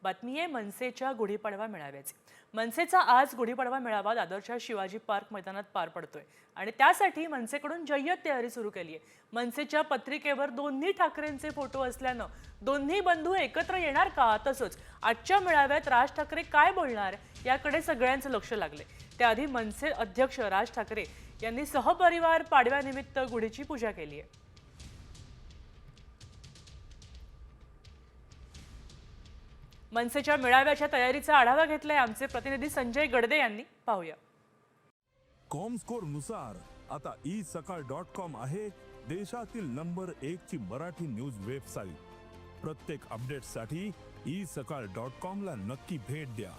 बातमी आहे मनसेच्या गुढीपाडवा मेळाव्याची। मनसेचा आज गुढीपाडवा मेळावा दादरच्या शिवाजी पार्क मैदानात पार पडतोय आणि त्यासाठी मनसेकडून जय्यत तयारी सुरू केली आहे। मनसेच्या पत्रिकेवर दोन्ही ठाकरेंचे फोटो असल्यानं दोन्ही बंधू एकत्र येणार का, तसंच आजच्या मेळाव्यात राज ठाकरे काय बोलणार याकडे सगळ्यांचं लक्ष लागले। त्याआधी मनसे अध्यक्ष राज ठाकरे यांनी सहपरिवार पाडव्यानिमित्त गुढीची पूजा केली आहे। मनसेच्या मेळाव्याच्या तयारीचा आढावा घेतलाय आमचे प्रतिनिधी संजय गडदे यांनी। पाहूया। कॉमस्कोर नुसार आता isakal.com आहे देशातील नंबर 1 ची मराठी न्यूज वेबसाईट। प्रत्येक अपडेटसाठी isakal.com ला नक्की भेट द्या।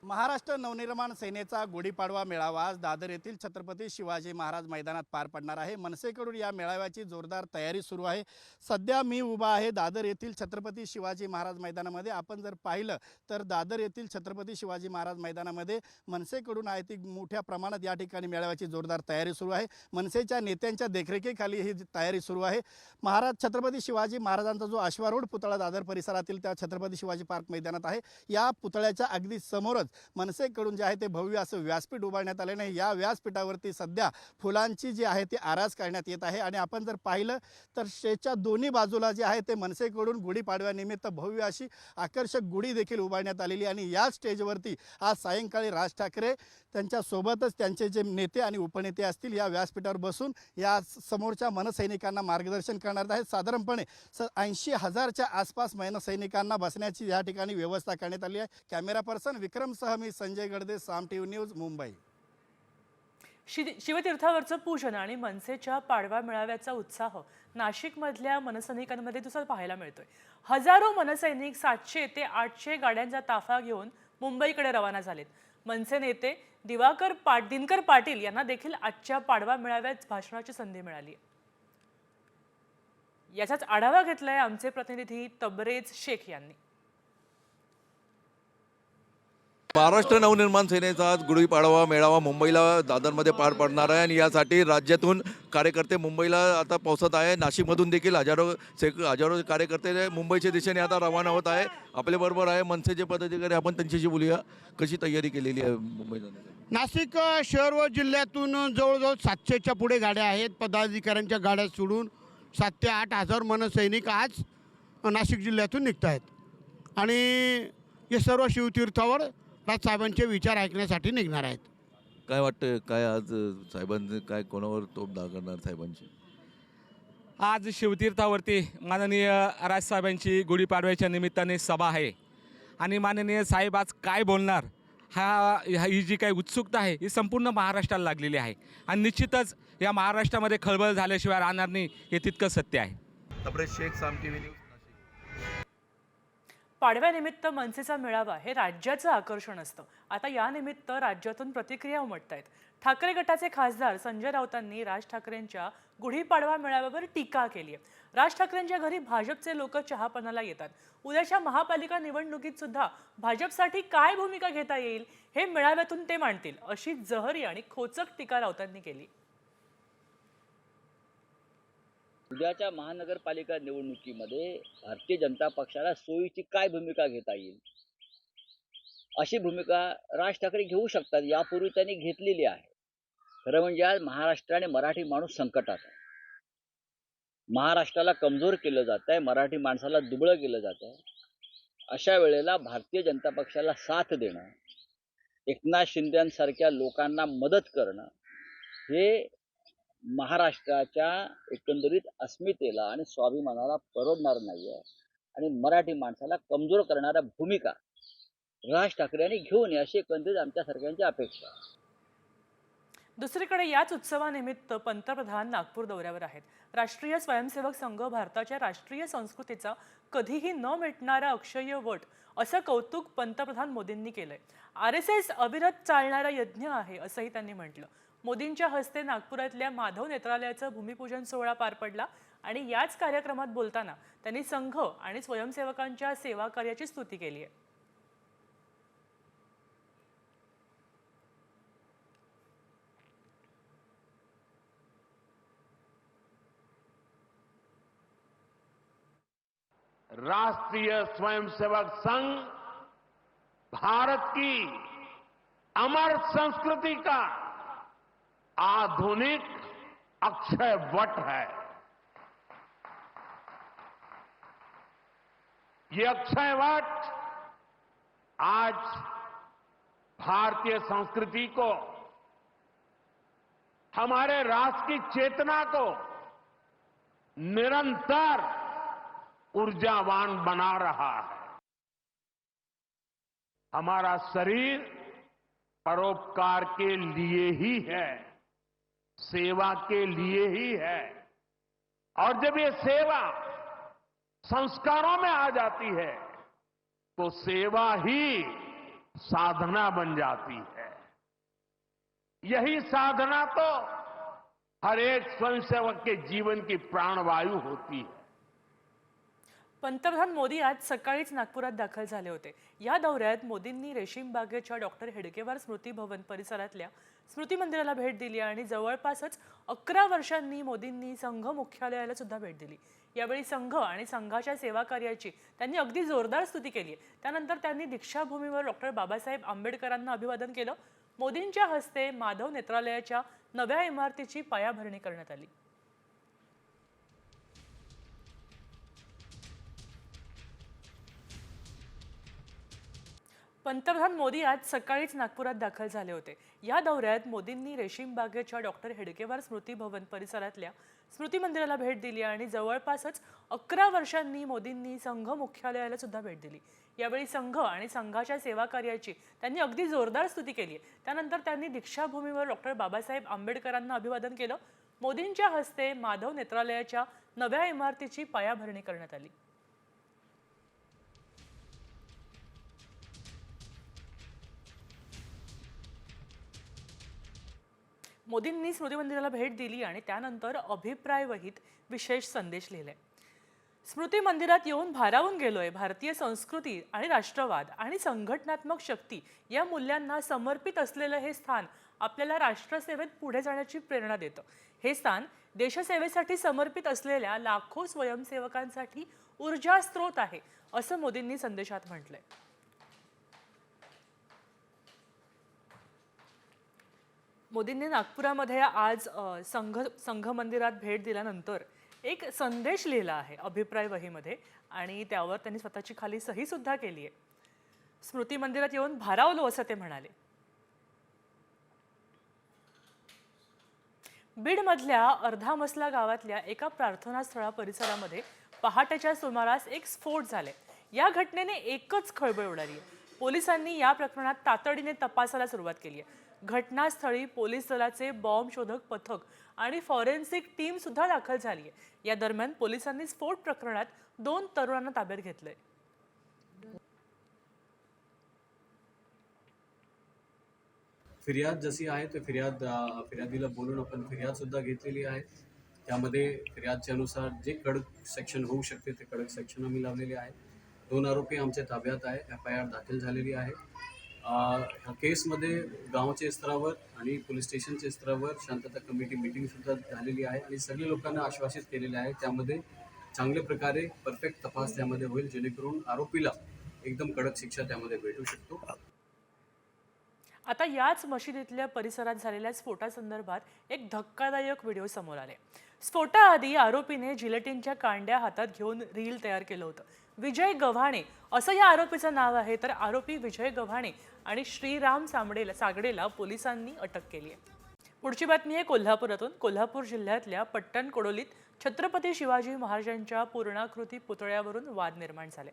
महाराष्ट्र नवनिर्माण सेनेचा गुढीपाडवा मेळावा आज दादर येथील छत्रपती शिवाजी महाराज मैदानात पार पडणार आहे। मनसेकडून या मेळाव्याची जोरदार तयारी सुरू आहे। सध्या मी उभा आहे दादर येथील छत्रपती शिवाजी महाराज मैदानामध्ये। आपण जर पाहिलं तर दादर येथील छत्रपती शिवाजी महाराज मैदानामध्ये मनसेकडून आहे ती मोठ्या प्रमाणात या ठिकाणी मेळाव्याची जोरदार तयारी सुरू आहे। मनसेच्या नेत्यांच्या देखरेखीखाली ही तयारी सुरू आहे। छत्रपती शिवाजी महाराजांचा जो अश्वारूढ पुतळा दादर परिसरातील त्या छत्रपती शिवाजी पार्क मैदानात आहे, या पुतळ्याच्या अगदी समोरच मनसेकडून जे आहे ते भव्य असं व्यासपीठ उभारण्यात आले नाही। या व्यासपीठावरती सध्या फुलांची जी आहे ती आरास करण्यात येत आहे आणि आपण जर पाहिलं तर स्टेजच्या दोन्ही बाजूला जे आहे ते मनसेकडून गुढीपाडव्यानिमित्त भव्य अशी आकर्षक गुढी देखील उभारण्यात आलेली आणि या स्टेजवरती आज सायंकाळी राज ठाकरे त्यांच्या सोबतच त्यांचे जे नेते आणि उपनेते असतील या व्यासपीठावर बसून या समोरच्या मनसैनिकांना मार्गदर्शन करणार आहेत। साधारणपणे 80,000च्या आसपास मनसैनिकांना बसण्याची या ठिकाणी व्यवस्था करण्यात आली आहे। कॅमेरा पर्सन विक्रम सह मी संजय गडदे, साम टीव्ही न्यूज, मुंबई। शिवतीर्थावरचं पूजन आणि मनसेच्या पाडवा मेळाव्याचा उत्साह नाशिकमधल्या मनसैनिकांमध्ये दुसरा पाहायला मिळतोय। हजारो मनसैनिक 700 ते 800 गाड्यांचा ताफा घेऊन मुंबईकडे रवाना झालेत। मनसे नेते दिनकर पाटील यांना देखील आजच्या पाडवा मेळाव्यात भाषणाची संधी मिळाली। याचाच आढावा घेतलाय आमचे प्रतिनिधी तबरेज शेख यांनी। महाराष्ट्र नवनिर्माण सेनेचा आज गुढीपाडवा मेळावा मुंबईला दादरमध्ये पार पडणार आहे आणि यासाठी राज्यातून कार्यकर्ते मुंबईला आता पोहोचत आहे। नाशिकमधून देखील हजारो कार्यकर्ते मुंबईच्या दिशेने आता रवाना होत आहे। आपल्याबरोबर आहे मनसेचे पदाधिकारी, आपण त्यांच्याशी बोलूया। कशी तयारी केलेली आहे मुंबई जाण्यासाठी? नाशिक शहर व जिल्ह्यातून जवळजवळ 700च्या पुढे गाड्या आहेत। पदाधिकाऱ्यांच्या गाड्या सोडून 7 ते 8 हजार मनसैनिक आज नाशिक जिल्ह्यातून निघत आहेत आणि हे सर्व शिवतीर्थावर राजसाहेबांचे विचार ऐकण्यासाठी निघणार आहेत। काय वाटतं, काय आज साहेबांचे काय कोणावर तोप दागणार साहेबांची? आज शिवतीर्थावरती माननीय राजसाहेबांची गुढीपाडव्याच्या निमित्ताने सभा आहे आणि माननीय साहेब आज काय बोलणार ही जी काही उत्सुकता आहे ही संपूर्ण महाराष्ट्राला लागलेली आहे आणि निश्चितच या महाराष्ट्रामध्ये खळबळ झाल्याशिवाय राहणार नाही हे तितकं सत्य आहे। तबरेज शेख, साम टीव्ही न्यूज, नाशिक। पाडव्यानिमित्त मनसेचा मेळावा हे राज्याचं आकर्षण असतं। आता या निमित्त राज्यातून प्रतिक्रिया उमटतायत। ठाकरे गटाचे खासदार संजय राऊतांनी राज ठाकरेंच्या गुढीपाडवा मेळाव्यावर टीका केली आहे। राज ठाकरेंच्या घरी भाजपचे लोक चहापानाला येतात। उद्याच्या महापालिका निवडणुकीत सुद्धा भाजपसाठी काय भूमिका घेता येईल हे मेळाव्यातून ते मांडतील, अशी जहरी आणि खोचक टीका राऊतांनी केली। उद्याच्या महानगरपालिका निवडणुकीमध्ये भारतीय जनता पक्षाला सोयीची काय भूमिका घेता येईल अशी भूमिका राज ठाकरे घेऊ शकतात। यापूर्वी त्यांनी घेतलेली आहे। खरं म्हणजे आज महाराष्ट्राने मराठी माणूस संकटात आहे। महाराष्ट्राला कमजोर केलं जात आहे, मराठी माणसाला दुबळं केलं जात आहे। अशा वेळेला भारतीय जनता पक्षाला साथ देणं, एकनाथ शिंदेसारख्या लोकांना मदत करणं हे महाराष्ट्राच्या एकंदरीत अस्मितेला आणि स्वाभिमानाला परवडणार नाही आहे आणि मराठी माणसाला कमजोर करणाऱ्या भूमिका राज ठाकरे यांनी घेऊ नये अशी एकंदरीत आमच्या सरकारची अपेक्षा आहे। दुसरीकडे याच उत्सवानिमित्त पंतप्रधान नागपूर दौऱ्यावर आहेत। राष्ट्रीय स्वयंसेवक संघ भारताच्या राष्ट्रीय संस्कृतीचा कधीही न मिटणारा अक्षय वट असं कौतुक पंतप्रधान मोदींनी केलंय। RSS अविरत चालणारा यज्ञ आहे असंही त्यांनी म्हटलं। मोदींच्या हस्ते नागपुरातल्या माधव नेत्रालयाचं भूमिपूजन सोहळा पार पडला आणि याच कार्यक्रमात बोलताना त्यांनी संघ आणि स्वयंसेवकांच्या सेवा कार्याची स्तुती केली आहे। राष्ट्रीय स्वयंसेवक संघ भारत की अमर संस्कृति का आधुनिक अक्षय वट है। ये अक्षय वट आज भारतीय संस्कृति को, हमारे राष्ट्र की चेतना को निरंतर ऊर्जावान बना रहा है। हमारा शरीर परोपकार के लिए ही है, सेवा के लिए ही है, और जब ये सेवा संस्कारों में आ जाती है तो सेवा ही साधना बन जाती है। यही साधना तो हर एक स्वयंसेवक के जीवन की प्राणवायू होती है। पंतप्रधान मोदी आज सकाळीच नागपुरात दाखल झाले होते। या दौऱ्यात मोदींनी रेशीम बागेच्या डॉक्टर हेडगेवार स्मृती भवन परिसरातल्या स्मृती मंदिराला भेट दिली आणि जवळपासच 11 वर्षांनी मोदींनी संघ मुख्यालयाला सुद्धा भेट दिली। यावेळी संघ आणि संघाच्या सेवा कार्याची त्यांनी अगदी जोरदार स्तुती केली। त्यानंतर त्यांनी दीक्षाभूमीवर डॉक्टर बाबासाहेब आंबेडकरांना अभिवादन केलं। मोदींच्या हस्ते माधव नेत्रालयाच्या नव्या इमारतीची पायाभरणी करण्यात आली। पंतप्रधान मोदी आज सकाळीच नागपुरात दाखल झाले होते। या दौऱ्यात मोदींनी रेशीम बागेच्या डॉक्टर हेडगेवार स्मृती भवन परिसरातल्या स्मृती मंदिराला भेट दिली आणि जवळपासच 11 वर्षांनी मोदींनी संघ मुख्यालयाला सुद्धा भेट दिली। यावेळी संघ आणि संघाच्या सेवा कार्याची त्यांनी अगदी जोरदार स्तुती केली। त्यानंतर त्यांनी दीक्षाभूमीवर डॉक्टर बाबासाहेब आंबेडकरांना अभिवादन केलं। मोदींच्या हस्ते माधव नेत्रालयाच्या नव्या इमारतीची पायाभरणी करण्यात आली। मोदींनी स्मृती मंदिराला भेट दिली आणि त्यानंतर अभिप्राय वहीत विशेष संदेश लिहिले। स्मृती मंदिरात येऊन भारावून गेलोय। भारतीय संस्कृती आणि राष्ट्रवाद आणि संघटनात्मक शक्ती या मूल्यांना समर्पित असलेलं हे स्थान आपल्याला राष्ट्रसेवेत पुढे जाण्याची प्रेरणा देतं। हे स्थान देशसेवेसाठी समर्पित असलेल्या लाखो स्वयंसेवकांसाठी ऊर्जा स्रोत आहे, असं मोदींनी संदेशात म्हटलंय। मोदींनी नागपुरामध्ये आज संघ मंदिरात भेट दिल्यानंतर एक संदेश लिहिला आहे अभिप्राय वहीमध्ये आणि त्यावर त्यांनी स्वतःची खाली सही सुद्धा केली आहे। स्मृती मंदिरात येऊन भारावलो असं ते म्हणाले। बीडमधल्या अर्धामसला गावातल्या एका प्रार्थना स्थळा परिसरामध्ये पहाटेच्या सुमारास एक स्फोट झाले। या घटनेने एकच खळबळ उडाली आहे। पोलिसांनी या प्रकरणात तातडीने तपासाला सुरुवात केली आहे। घटनास्थळी पोलीस दलाचे बॉम्ब शोधक पथक आणि फॉरेन्सिक टीम सुद्धा दाखल झाली आहे। या दरम्यान पोलिसांनी स्फोट प्रकरणात 2 तरुणांना ताब्यात घेतलंय। फिर्याद जशी आहे ते फिर्यादीला बोलून आपण फिर्याद सुद्धा घेतलेली आहे। त्यामध्ये फिर्यादच्या अनुसार जे कडक सेक्शन होऊ शकते ते कडक सेक्शन आम्ही लावलेले आहे। 2 आरोपी आमच्या ताब्यात आहे। FIR दाखल झालेली आहे। ह्या केसमध्ये गावाच्या स्तरावर आणि पोलीस स्टेशनच्या स्तरावर शांतता कमिटी मीटिंग सुद्धा झालेली आहे आणि सगळ्या लोकांना आश्वासित केलेले आहे। त्यामध्ये चांगल्या प्रकारे परफेक्ट तपास त्यामध्ये होईल, जेणेकरून आरोपीला एकदम कडक शिक्षा त्यामध्ये भेटू शकतो। आता याच मशिदीतल्या परिसरात झालेल्या स्फोटासंदर्भात एक धक्कादायक व्हिडिओ समोर आले। स्फोटाआधी आरोपीने जिलेटिनच्या कांड्या हातात घेऊन रील तयार केलं होतं। विजय गव्हाणे असं या आरोपीचं नाव आहे। तर आरोपी विजय गव्हाणे आणि श्रीराम सागडेला पोलिसांनी अटक केली आहे। पुढची बातमी आहे कोल्हापुरातून। कोल्हापूर जिल्ह्यातल्या पट्टण कोडोलीत छत्रपती शिवाजी महाराजांच्या पूर्णाकृती पुतळ्यावरून वाद निर्माण झाले।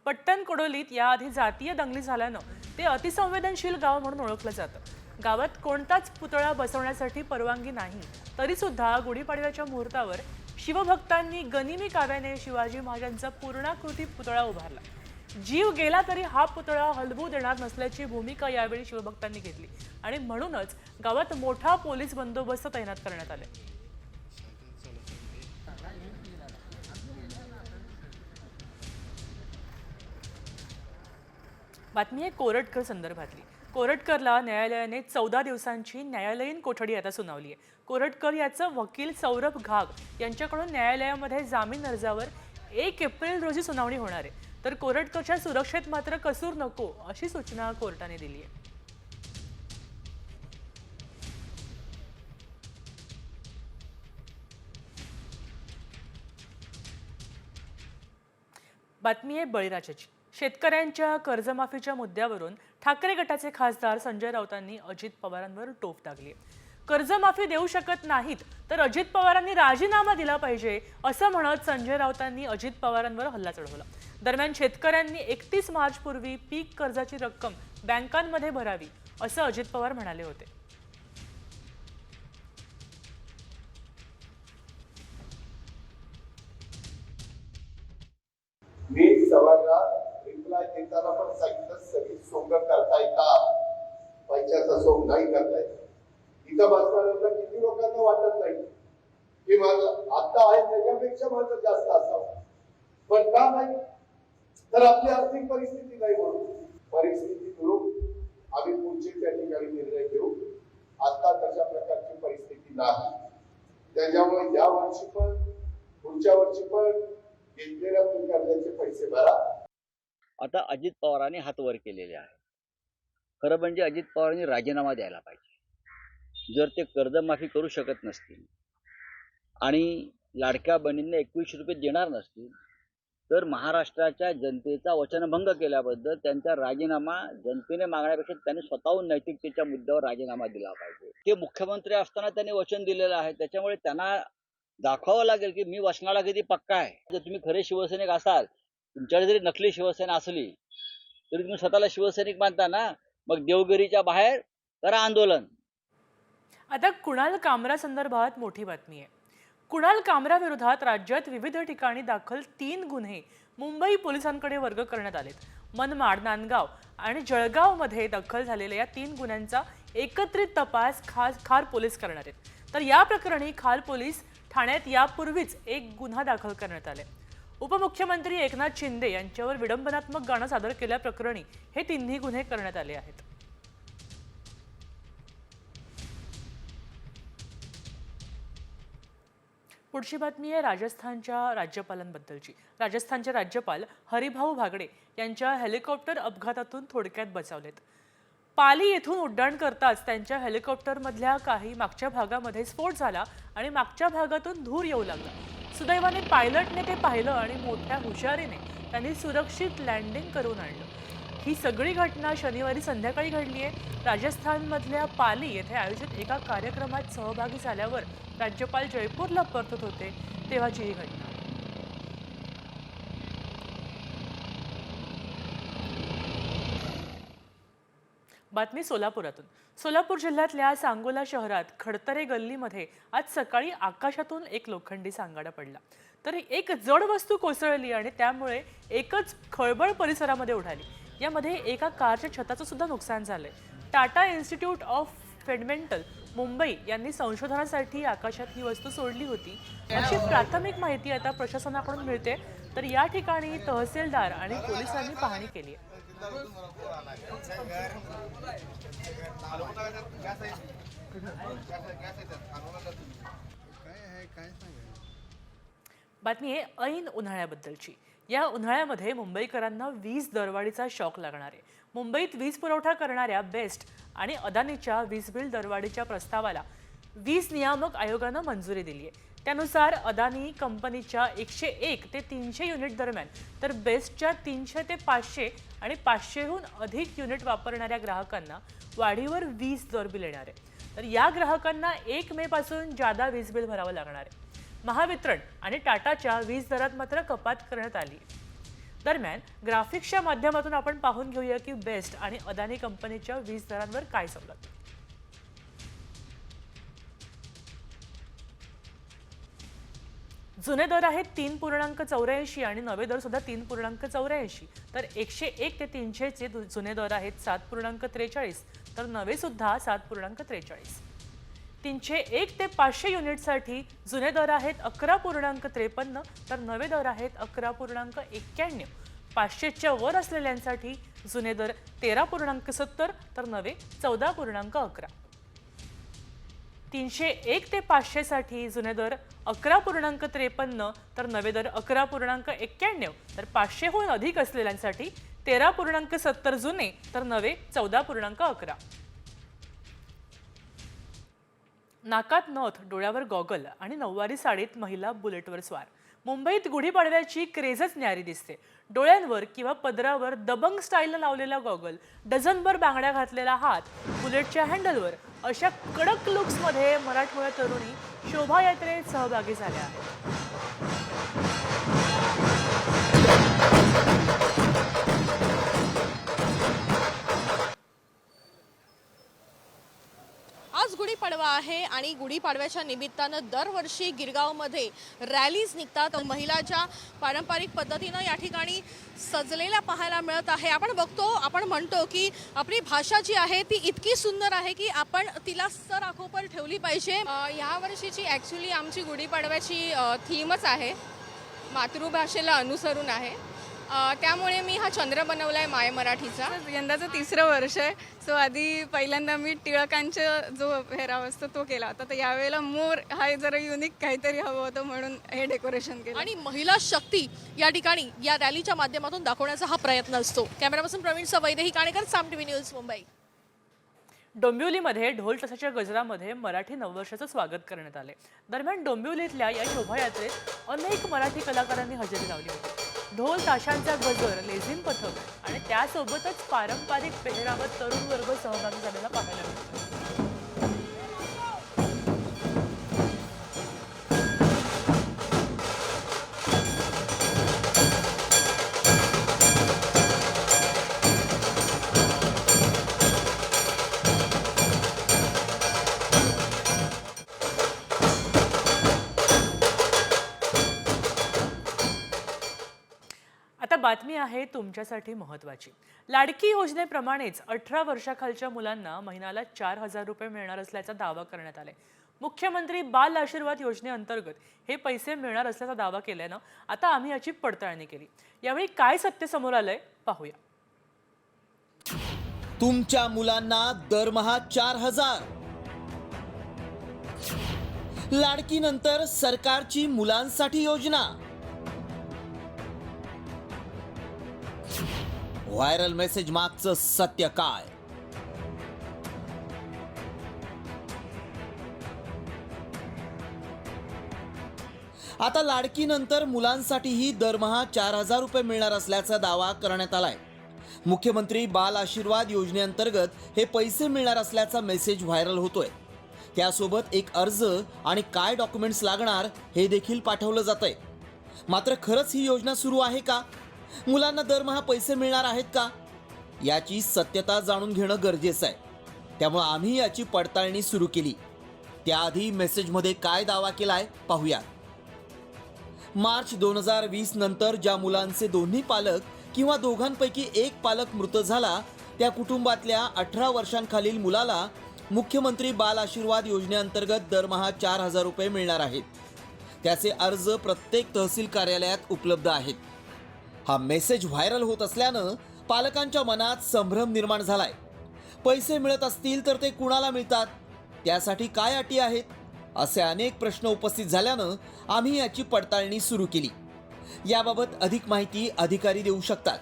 पट्टण कोडोलीत याआधी जातीय दंगली झाल्यानं ते अतिसंवेदनशील गाव म्हणून ओळखलं जातं। गावात कोणताच पुतळा बसवण्यासाठी परवानगी नाही, तरी सुद्धा गुढीपाडव्याच्या मुहूर्तावर शिवभक्तांनी गनिमी काव्याने शिवाजी महाराजांचा पूर्णाकृती पुतळा उभारला। जीव गेला तरी हा पुतळा हलवू देणार नसल्याची भूमिका यावेळी शिवभक्तांनी घेतली आणि म्हणूनच गावात मोठा पोलीस बंदोबस्त तैनात करण्यात आले। बातमी आहे कोरटकर संदर्भातली। कोरटकरला न्यायालयाने 14 दिवसांची न्यायालयीन कोठडी आता सुनावली आहे। कोरटकर याचं वकील सौरभ घाग यांच्याकडून न्यायालयामध्ये जामीन अर्जावर 1 एप्रिल रोजी सुनावणी होणार आहे. तर कोरटकरच्या सुरक्षेत मात्र कसूर नको अशी सूचना कोर्टाने दिली आहे. बातमी आहे बळीराजाची. शेतकऱ्यांच्या कर्जमाफीच्या मुद्द्यावरून ठाकरे गटाचे खासदार संजय राऊतांनी अजित पवारांवर टोप टाकली. कर्जमाफी देऊ शकत नाहीत तर अजित पवारांनी राजीनामा दिला पाहिजे असं म्हणत संजय राऊतांनी अजित पवारांवर हल्ला चढवला. दरम्यान शेतकऱ्यांनी 31 मार्च पूर्वी पीक कर्जाची रक्कम बँकांमध्ये भरावी असं अजित पवार म्हणाले होते. मी सभागृहात रिप्लाय देताना पण सांगितलं सगळी सोंग करताय का, पैशाचा सोंग नाही करताय. इथं बसणाऱ्यांना किती लोकांना वाटत नाही की माझं आता आहे त्याच्यापेक्षा माझं जास्त असावं, पण का नाही तर आपली आर्थिक परिस्थिती नाही म्हणून. परिस्थिती दुरून आम्ही पुढचे त्या ठिकाणी निर्णय घेऊ. आता तशा प्रकारची परिस्थिती नाही, त्याच्यामुळे या वर्षी पण पुढच्या वर्षी पण घेतलेल्या कर्जाचे पैसे भरा. आता अजित पवारांनी हात वर केलेले आहे. खरं म्हणजे अजित पवारांनी राजीनामा द्यायला पाहिजे. जर ते कर्जमाफी करू शकत नसतील आणि लाडक्या बहिणींना 21 रुपये देणार नसतील तर महाराष्ट्राच्या जनतेचा वचनभंग केल्याबद्दल त्यांचा राजीनामा जनतेने मागण्यापेक्षा त्यांनी स्वतःहून नैतिकतेच्या मुद्द्यावर राजीनामा दिला पाहिजे. ते मुख्यमंत्री असताना त्यांनी वचन दिलेलं आहे, त्याच्यामुळे त्यांना दाखवावं लागेल की मी वचनाला किती पक्का आहे. जर तुम्ही खरे शिवसैनिक असाल, तुमच्याकडे जरी नकली शिवसेना असली तरी तुम्ही स्वतःला शिवसैनिक मानता ना, मग देवगिरीच्या बाहेर करा आंदोलन. आता कुणाल कामरा संदर्भात मोठी बातमी आहे. कुणाल कामरा विरोधात राज्यात विविध ठिकाणी दाखल 3 गुन्हे मुंबई पोलिसांकडे वर्ग करण्यात आलेत. मनमाड, नांदगाव आणि जळगावमध्ये दाखल झालेल्या या 3 गुन्ह्यांचा एकत्रित तपास खार पोलीस करणार आहेत. तर या प्रकरणी खार पोलीस ठाण्यात यापूर्वीच एक गुन्हा दाखल करण्यात आले. उपमुख्यमंत्री एकनाथ शिंदे यांच्यावर विडंबनात्मक गाणं सादर केल्याप्रकरणी हे 3 गुन्हे करण्यात आले आहेत. पुढची बातमी आहे राजस्थानच्या राज्यपालांबद्दलची. राजस्थानचे राज्यपाल हरिभाऊ बागडे यांच्या हेलिकॉप्टर अपघातातून थोडक्यात बचावलेत. पाली येथून उड्डाण करताच त्यांच्या हेलिकॉप्टरमधल्या काही मागच्या भागामध्ये स्फोट झाला आणि मागच्या भागातून धूर येऊ लागला. सुदैवाने पायलटने ते पाहिलं आणि मोठ्या हुशारीने त्यांनी सुरक्षित लँडिंग करून आणलं. ही सगळी घटना शनिवारी संध्याकाळी घडली आहे. राजस्थानमधल्या पाली येथे आयोजित एका कार्यक्रमात सहभागी झाल्यावर राज्यपाल जयपूरला परतत होते तेव्हाची ही घटना. बातमी सोलापुरातून. सोलापूर जिल्ह्यातल्या सांगोला शहरात खडतरे गल्लीमध्ये आज सकाळी आकाशातून एक लोखंडी सांगाडा पडला. तर एक जड वस्तू कोसळली आणि त्यामुळे एकच खळबळ परिसरामध्ये उडाली. यामध्ये एका कारच्या छताचं सुद्धा नुकसान झालंय. Tata institute of fundamental Mumbai यांनी संशोधनासाठी आकाशात ही वस्तू सोडली होती अशी प्राथमिक माहिती आता प्रशासनाकडून मिळते. तर या ठिकाणी तहसीलदार आणि पोलिसांनी पाहणी केली आहे. बातमी आहे ऐन उन्हाळ्याबद्दलची. या उन्हाळ्यामध्ये मुंबईकरांना वीज दरवाढीचा शॉक लागणार आहे. मुंबईत वीज पुरवठा करणाऱ्या बेस्ट आणि अदानीच्या वीज बिल दरवाढीच्या प्रस्तावाला वीज नियामक आयोगानं मंजुरी दिली आहे. त्यानुसार अदानी कंपनीच्या 101 ते 300 युनिट दरम्यान तर बेस्टच्या 300 ते 500 आणि 500हून अधिक युनिट वापरणाऱ्या ग्राहकांना वाढीवर वीज दर बिल येणार आहे. तर या ग्राहकांना 1 मे पासून जादा वीज बिल भरावं लागणार आहे. महावितरण आणि टाटाच्या वीज दरात मात्र कपात करण्यात आली. दरम्यान ग्राफिक्सच्या माध्यमातून आपण पाहून घेऊया की बेस्ट आणि अदानी कंपनीच्या वीज दरांवर काय सवलत. जुने दर आहेत 3.84 आणि नवे दर सुद्धा 3.84. तर 101 ते 300 चे जुने दर आहेत 7.43 तर नवे सुद्धा 7.43. 301 ते 500 युनिटसाठी जुने दर आहेत 11.53 तर नवे दर आहेत 11.91. 500च्या वर असलेल्यांसाठी जुने दर 13.70 तर नवे 14.11. 301 ते 500 साठी जुने दर 11.53 तर नवे दर 11.91 तर 500हून अधिक असलेल्यांसाठी 13.70 जुने तर नवे 14.11. नाकात नथ, डोळ्यावर गॉगल आणि नऊवारी साडीत महिला बुलेटवर स्वार. मुंबईत गुढीपाडव्याची क्रेझच न्यारी दिसते. डोळ्यांवर किंवा पदरावर दबंग स्टाईलनं लावलेला गॉगल, डझनभर बांगड्या घातलेला हात, बुलेटच्या हँडलवर अशा कडक लुक्समध्ये मराठमोळ्या तरुणी शोभायात्रेत सहभागी झाल्या आहेत. आज गुढीपाडवा आहे आणि गुढीपाडव्याच्या निमित्तानं दरवर्षी गिरगावमध्ये रॅलीज निघतात. महिलाच्या पारंपरिक पद्धतीनं या ठिकाणी सजलेल्या पाहायला मिळत आहे. आपण म्हणतो की आपली भाषा जी आहे ती इतकी सुंदर आहे की आपण तिला सर आखोपर ठेवली पाहिजे. या वर्षीची ॲक्च्युली आमची गुढीपाडव्याची थीमच आहे, मातृभाषेला अनुसरून आहे. त्यामुळे मी हा चंद्र बनवला आहे माय मराठीचा. यंदाचं 3रं वर्ष आहे. सो आधी पहिल्यांदा मी टिळकांचा जो पेहराव असतो तो केला होता, तर यावेळेला मोर हा जरा युनिक काहीतरी हवं होतं म्हणून हे डेकोरेशन केलं. आणि महिला शक्ती या ठिकाणी या रॅलीच्या माध्यमातून दाखवण्याचा हा प्रयत्न असतो. कॅमेरापर्सन प्रवीण सवैदेही काणेकर, साम टीव्ही न्यूज, मुंबई. डोंबिवलीमध्ये ढोल ताशाच्या गजरामध्ये मराठी नववर्षाचं स्वागत करण्यात आले. दरम्यान डोंबिवलीतल्या या शोभायात्रेत अनेक मराठी कलाकारांनी हजेरी लावली होती. ढोल ताशांचा गजर, लेझिम पथक आणि त्यासोबतच पारंपरिक पेहरावात तरुण वर्ग सहभागी झालेला पाहायला मिळतो. आता बातमी आहे तुमच्यासाठी महत्त्वाची. लाडकी योजनेप्रमाणेच 18 वर्षाखालच्या मुलांना महिन्याला 4,000 रुपये मिळणार असल्याचा दावा करण्यात आलाय. मुख्यमंत्री बाल आशीर्वाद योजनेअंतर्गत हे पैसे मिळणार असल्याचा दावा केल्यानं आता आम्ही याची पडताळणी केली. यावेळी काय सत्य समोर आलंय पाहूया. तुमच्या मुलांना दरमहा 4,000. लाडकीनंतर सरकारची मुलांसाठी योजना. व्हायरल मेसेज मागचं सत्य काय? आता लाडकीनंतर मुलांसाठीही दरमहा 4,000 रुपये मिळणार असल्याचा दावा करण्यात आलाय. मुख्यमंत्री बाल आशीर्वाद योजनेअंतर्गत हे पैसे मिळणार असल्याचा मेसेज व्हायरल होतोय. त्यासोबत एक अर्ज आणि काय डॉक्युमेंट्स लागणार हे देखील पाठवलं जातंय. मात्र खरंच ही योजना सुरू आहे का? मुलांना दरमहा पैसे मिळणार आहेत का? याची सत्यता जाणून घेणं गरजेचं आहे. त्यामुळे आम्ही याची पडताळणी सुरू केली. त्याआधी मेसेजमध्ये काय दावा केलाय पाहूया. मार्च 2020 नंतर ज्या मुलांचे दोन्ही पालक किंवा दोघांपैकी एक पालक मृत झाला त्या कुटुंबातल्या 18 वर्षांखालील मुलाला मुख्यमंत्री बाल आशीर्वाद योजनेअंतर्गत दरमहा 4,000 रुपये मिळणार आहेत. त्याचे अर्ज प्रत्येक तहसील कार्यालयात उपलब्ध आहेत. हा मेसेज व्हायरल होत असल्यानं पालकांच्या मनात संभ्रम निर्माण झालाय. पैसे मिळत असतील तर ते कुणाला मिळतात? त्यासाठी काय अटी आहेत? असे अनेक प्रश्न उपस्थित झाल्यानं आम्ही याची पडताळणी सुरू केली. याबाबत अधिक माहिती अधिकारी देऊ शकतात.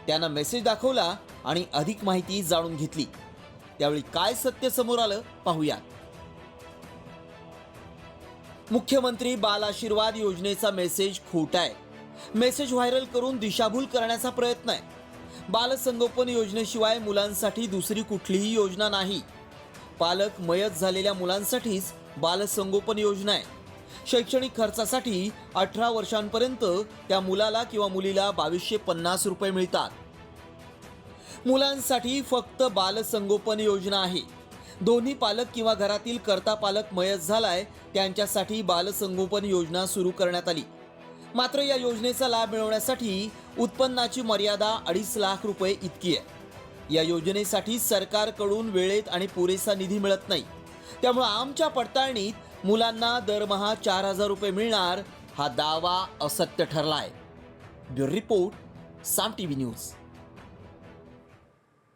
त्यांना मेसेज दाखवला आणि अधिक माहिती जाणून घेतली. त्यावेळी काय सत्य समोर आलं पाहूया. मुख्यमंत्री बाल आशीर्वाद योजनेचा मेसेज खोटा आहे. मेसेज व्हायरल करून दिशाभूल करण्याचा प्रयत्न आहे. बालसंगोपन योजनेशिवाय मुलांसाठी दुसरी कुठलीही योजना नाही. पालक मयत झालेल्या मुलांसाठीच बालसंगोपन योजना आहे. शैक्षणिक खर्चासाठी 18 वर्षांपर्यंत त्या मुलाला किंवा मुलीला 2,250 रुपये मिळतात. मुलांसाठी फक्त बालसंगोपन योजना आहे. दोन्ही पालक किंवा घरातील कर्ता पालक मयत झालाय त्यांच्यासाठी बालसंगोपन योजना सुरू करण्यात आली. मात्र या योजनेचा लाभ मिळवण्यासाठी उत्पन्नाची मर्यादा 2.5 लाख रुपये इतकी आहे. या योजनेसाठी सरकारकडून वेळेत आणि पुरेसा निधी मिळत नाही. त्यामुळे आमच्या पडताळणीत मुलांना दरमहा 4,000 रुपये मिळणार हा दावा असत्य ठरलाय. ब्युरो रिपोर्ट, साम टीव्ही न्यूज.